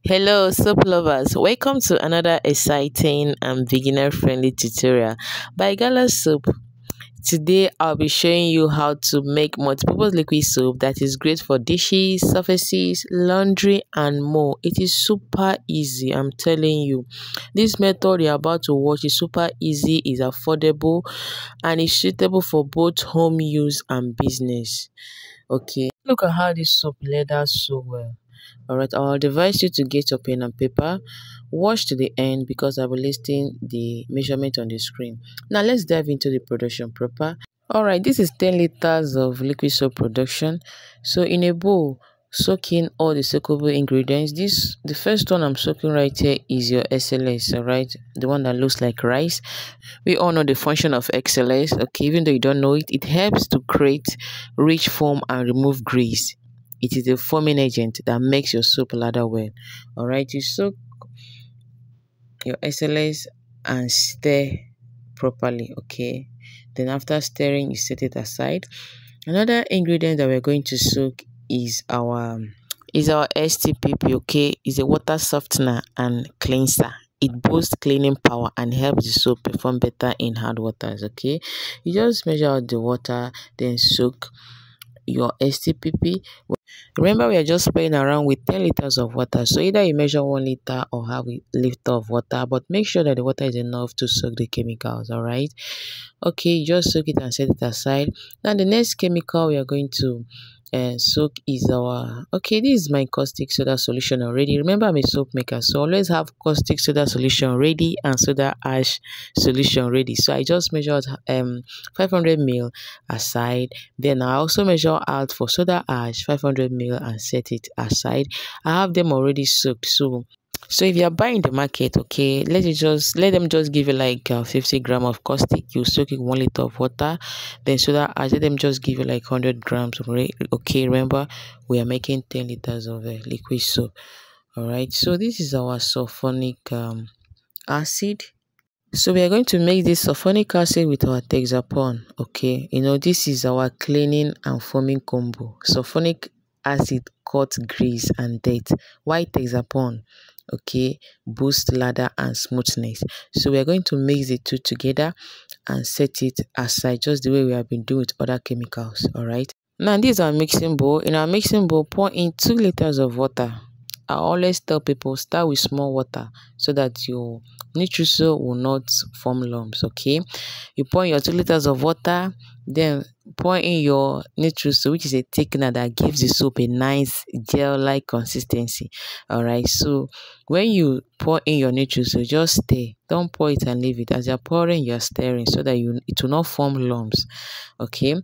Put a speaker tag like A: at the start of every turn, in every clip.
A: Hello, soap lovers. Welcome to another exciting and beginner friendly tutorial by Gala Soap. Today, I'll be showing you how to make multipurpose liquid soap that is great for dishes, surfaces, laundry, and more. It is super easy, I'm telling you. This method you're about to watch is super easy, is affordable, and is suitable for both home use and business. Okay, look at how this soap lathers so well. Alright, I'll advise you to get your pen and paper, watch to the end because I'll be listing the measurement on the screen. Now let's dive into the production proper. Alright, this is 10 liters of liquid soap production. So in a bowl, soak in all the soakable ingredients. The first one I'm soaking right here is your SLS, alright, the one that looks like rice. We all know the function of XLS, okay, even though you don't know it, it helps to create rich foam and remove grease. It is a foaming agent that makes your soap lather well. Alright, you soak your SLS and stir properly, okay. Then after stirring, you set it aside. Another ingredient that we're going to soak is our STPP, okay. It's a water softener and cleanser. It boosts cleaning power and helps the soap perform better in hard waters, okay. You just measure out the water, then soak your STPP. Remember, we are just playing around with 10 liters of water, so either you measure 1 liter or half a liter of water, but make sure that the water is enough to soak the chemicals. All right, okay, you just soak it and set it aside. Now the next chemical we are going to soak is our, okay, this is my caustic soda solution already. Remember, I'm a soap maker, so always have caustic soda solution ready and soda ash solution ready. So I just measured 500 ml aside. Then I also measure out for soda ash 500 ml and set it aside. I have them already soaked. So if you're buying the market, okay, let them just give you like 50 gram of caustic. You soak it 1 liter of water. Then soda ash, let them just give you like 100 grams. Okay, remember we are making 10 liters of liquid soap. All right, so this is our sulfonic acid. So we are going to make this sulfonic acid with our Texapon. Okay, this is our cleaning and foaming combo. Sulfonic acid cuts grease and dirt, while Texapon, okay, boost lather and smoothness. So we are going to mix the two together and set it aside, just the way we have been doing with other chemicals. All right, now this is our mixing bowl. In our mixing bowl, pour in 2 liters of water. I always tell people, start with small water so that your Nutri-Soap will not form lumps, okay. You pour in your 2 liters of water, then pour in your Nutri-Soap, which is a thickener that gives the soap a nice gel-like consistency. All right, so when you pour in your Nutri-Soap, just stir. Don't pour it and leave it. As you're pouring, you're stirring so that it will not form lumps, okay.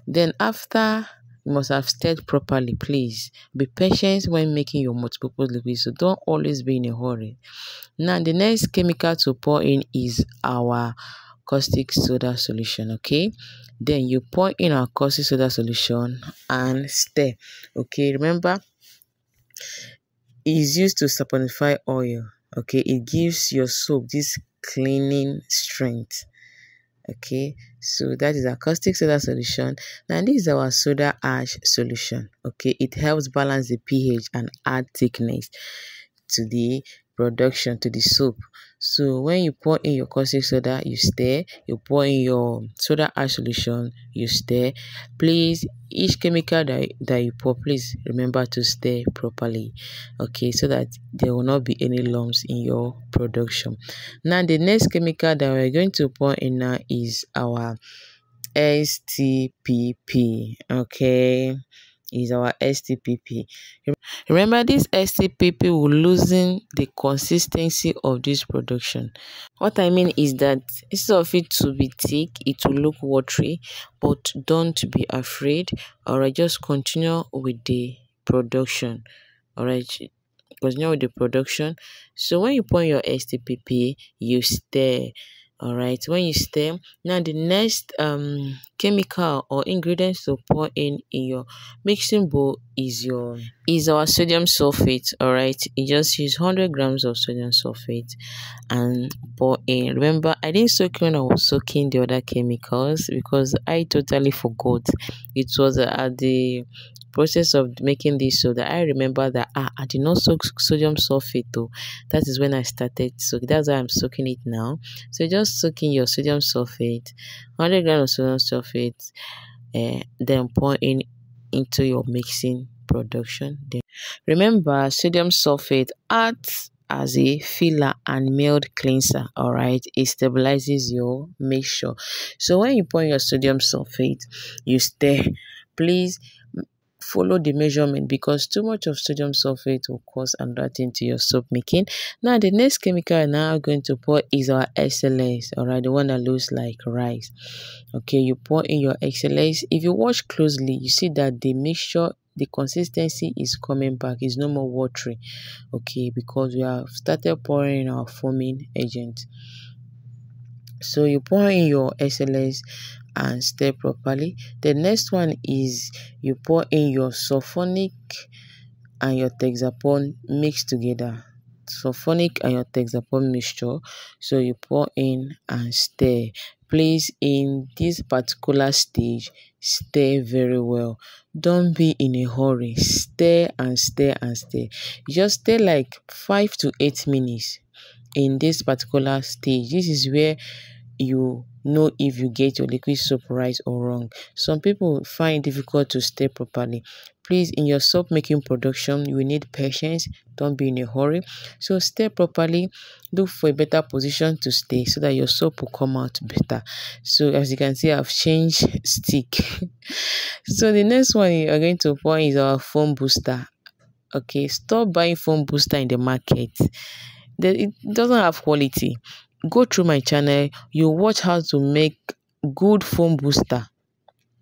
A: Then after, you must have stirred properly. Please be patient when making your multipurpose liquid, so don't always be in a hurry. Now the next chemical to pour in is our caustic soda solution, okay. Then you pour in our caustic soda solution and stir, okay. Remember, it is used to saponify oil, okay. It gives your soap this cleaning strength. Okay, so that is our caustic soda solution. Now this is our soda ash solution. Okay, it helps balance the pH and add thickness to the production, to the soap. So when you pour in your caustic soda, you stir. You pour in your soda ash solution, you stir. Please, each chemical that you pour, please remember to stir properly, okay, so that there will not be any lumps in your production. Now the next chemical that we're going to pour in now is our STPP, okay. Is our STPP. Remember, this STPP will loosen the consistency of this production. What I mean is that instead of it to be thick, it will look watery, but don't be afraid. All right, just continue with the production. All right, continue with the production. So when you pour in your STPP, you stir. All right, when you stir, now the next chemical or ingredients to pour in your mixing bowl is our sodium sulfate. All right, you just use 100 grams of sodium sulfate and pour in. Remember, I didn't soak when I was soaking the other chemicals because I totally forgot. It was at the process of making this soap that I remember that I did not soak sodium sulfate though. That is when I started soaking. That's why I'm soaking it now. So just soaking your sodium sulfate, 100 grams of sodium sulfate, then pour in into your mixing production. Then remember, sodium sulfate acts as a filler and mild cleanser. All right, it stabilizes your mixture. So when you pour in your sodium sulfate, you stir. Please follow the measurement, because too much of sodium sulfate will cause another thing to your soap making. Now the next chemical I'm now going to pour is our XLS. All right, the one that looks like rice. Okay, you pour in your XLS. If you watch closely, you see that the mixture, the consistency is coming back. It's no more watery. Okay, because we have started pouring in our foaming agent. So you pour in your XLS and stir properly. The next one is you pour in your sulfonic and your Texapon mixed together. Sulfonic and your Texapon mixture. So you pour in and stir. Please, in this particular stage, stir very well. Don't be in a hurry. Stir and stir and stir. You just stir like 5 to 8 minutes in this particular stage. This is where you know if you get your liquid soap right or wrong. Some people find it difficult to stir properly. Please, in your soap making production, you will need patience. Don't be in a hurry. So stir properly. Look for a better position to stay so that your soap will come out better. So as you can see, I've changed stick. So the next one you are going to pour is our foam booster. Okay, stop buying foam booster in the market. It doesn't have quality. Go through my channel, you watch how to make good foam booster.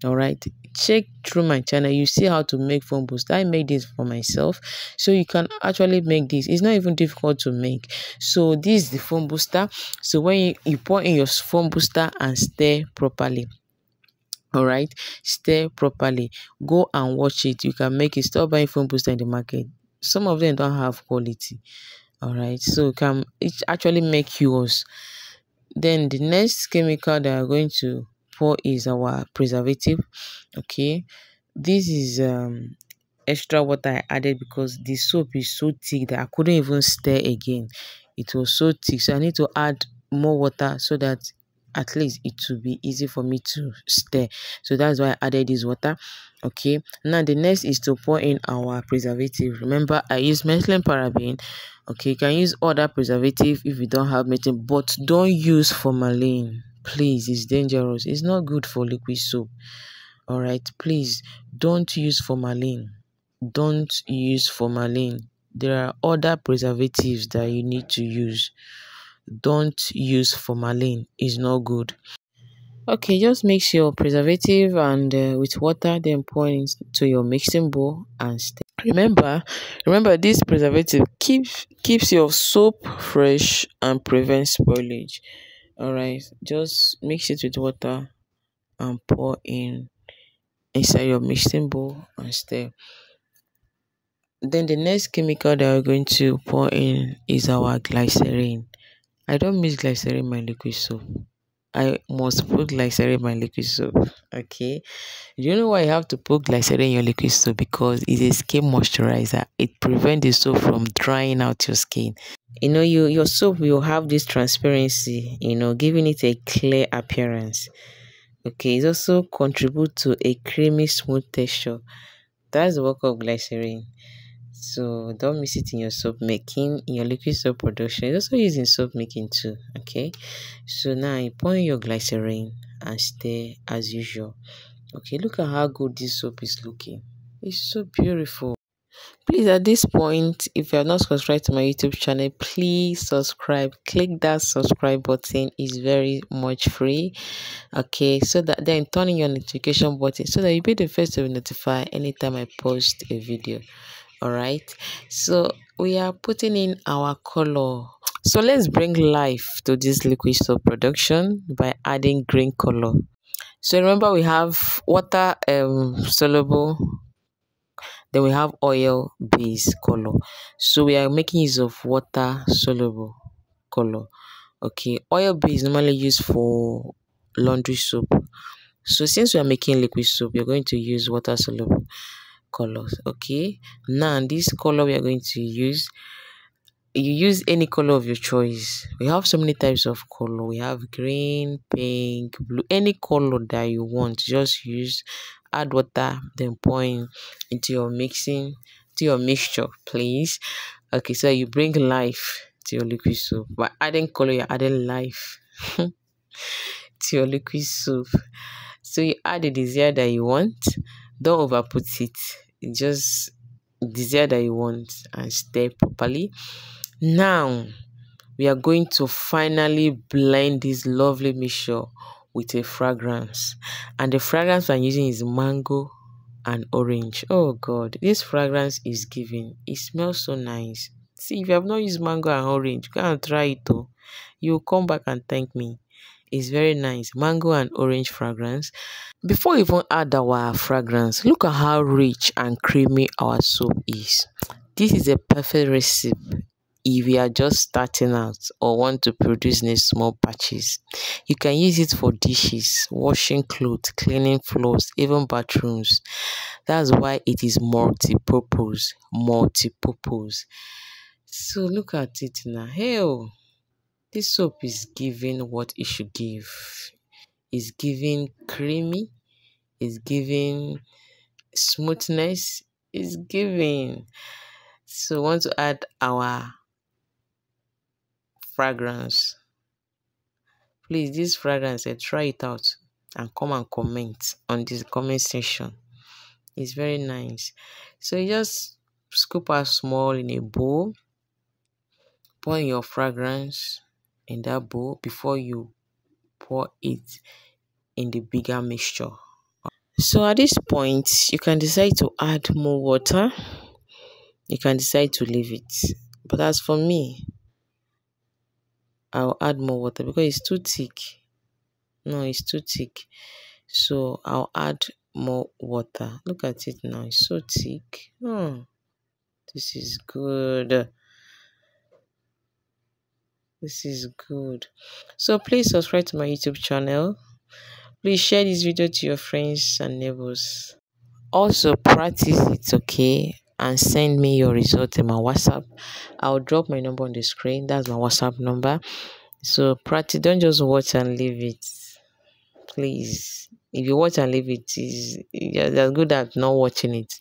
A: All right, check through my channel, you see how to make foam booster. I made this for myself, so you can actually make this. It's not even difficult to make. So this is the foam booster. So when you pour in your foam booster and stir properly. All right, stir properly. Go and watch it. You can make it. Stop buying foam booster in the market. Some of them don't have quality. All right, so it actually make yours. Then the next chemical that I'm going to pour is our preservative. Okay, this is extra water I added because the soap is so thick that I couldn't even stir again. It was so thick, so I need to add more water so that at least it will be easy for me to stir. So that's why I added this water. Okay, now the next is to pour in our preservative. Remember, I use methylene paraben. Okay, you can use other preservative if you don't have methylene, but don't use formalin. Please, it's dangerous. It's not good for liquid soap. All right, please don't use formalin. Don't use formalin. There are other preservatives that you need to use. Don't use formalin. It's not good. Okay, just mix your preservative and with water, then pour into your mixing bowl and stir. Remember, this preservative keeps your soap fresh and prevents spoilage. All right, just mix it with water and pour inside your mixing bowl and stir. Then the next chemical that we're going to pour in is our glycerin. I don't mix glycerin in my liquid soap. I must put glycerin in my liquid soap. Okay. Do you know why you have to put glycerin in your liquid soap? Because it's a skin moisturizer. It prevents the soap from drying out your skin. Your soap will have this transparency, giving it a clear appearance. Okay, it also contributes to a creamy, smooth texture. That's the work of glycerin. So don't miss it in your soap making, in your liquid soap production. It's also used in soap making too. Okay, so now you pour in your glycerin and stir as usual. Okay, look at how good this soap is looking. It's so beautiful. Please, at this point, if you are not subscribed to my YouTube channel, please subscribe. Click that subscribe button. It's very much free. Okay, so that then turn on your notification button so that you'll be the first to be notified anytime I post a video. All right, so we are putting in our color. So let's bring life to this liquid soap production by adding green color. So remember, we have water soluble, then we have oil based color. So we are making use of water soluble color. Okay, oil based normally used for laundry soap. So since we are making liquid soap, we're going to use water soluble colors. Okay, now this color we are going to use, you use any color of your choice. We have so many types of color. We have green, pink, blue, any color that you want. Just use, add water, then pour in into your mixture, please. Okay, so you bring life to your liquid soap. By adding color, you're adding life to your liquid soap. So you add the desired that you want. Don't over put it. Just desired that you want and stir properly. Now we are going to finally blend this lovely mixture with a fragrance, and the fragrance I'm using is mango and orange. Oh god, this fragrance is giving. It smells so nice. See, if you have not used mango and orange, go and try it though. You'll come back and thank me. It's very nice, mango and orange fragrance. Before we even add our fragrance, look at how rich and creamy our soap is. This is a perfect recipe if you are just starting out or want to produce in small batches. You can use it for dishes, washing clothes, cleaning floors, even bathrooms. That's why it is multi-purpose. So look at it now. Hey, this soap is giving what it should give. It's giving creamy. It's giving smoothness. It's giving. So we want to add our fragrance. Please, this fragrance, try it out and come and comment on this comment section. It's very nice. So you just scoop out small in a bowl, pour in your fragrance in that bowl before you pour it in the bigger mixture. So at this point, you can decide to add more water. You can decide to leave it. But as for me, I'll add more water because it's too thick. No, it's too thick. So I'll add more water. Look at it now. It's so thick. This is good. This is good. So please subscribe to my YouTube channel. Please share this video to your friends and neighbors. Also practice it, okay? And send me your result in my WhatsApp. I'll drop my number on the screen. That's my WhatsApp number. So practice. Don't just watch and leave it. Please. If you watch and leave it, is as good as not watching it.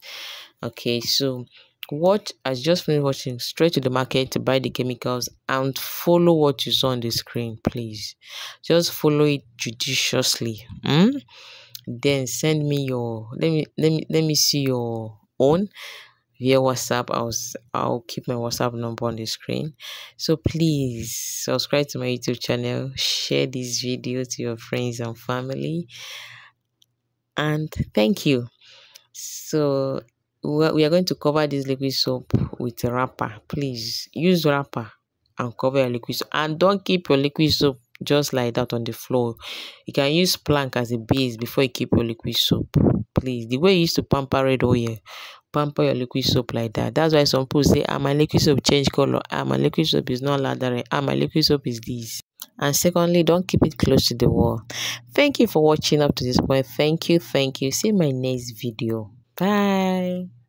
A: Okay, so watch as just finished watching, straight to the market to buy the chemicals and follow what you saw on the screen, please. Just follow it judiciously. Then send me your let me see your own via WhatsApp. I'll keep my WhatsApp number on the screen. So please subscribe to my YouTube channel, share this video to your friends and family, and thank you. So we are going to cover this liquid soap with a wrapper. Please use wrapper and cover your liquid soap, and don't keep your liquid soap just like that on the floor. You can use plank as a base before you keep your liquid soap. Please, the way you used to pamper red oil, pamper your liquid soap like that. That's why some people say, my liquid soap change color, my liquid soap is not lathering, my liquid soap is this. And secondly, don't keep it close to the wall. Thank you for watching up to this point. Thank you. See you in my next video. Bye.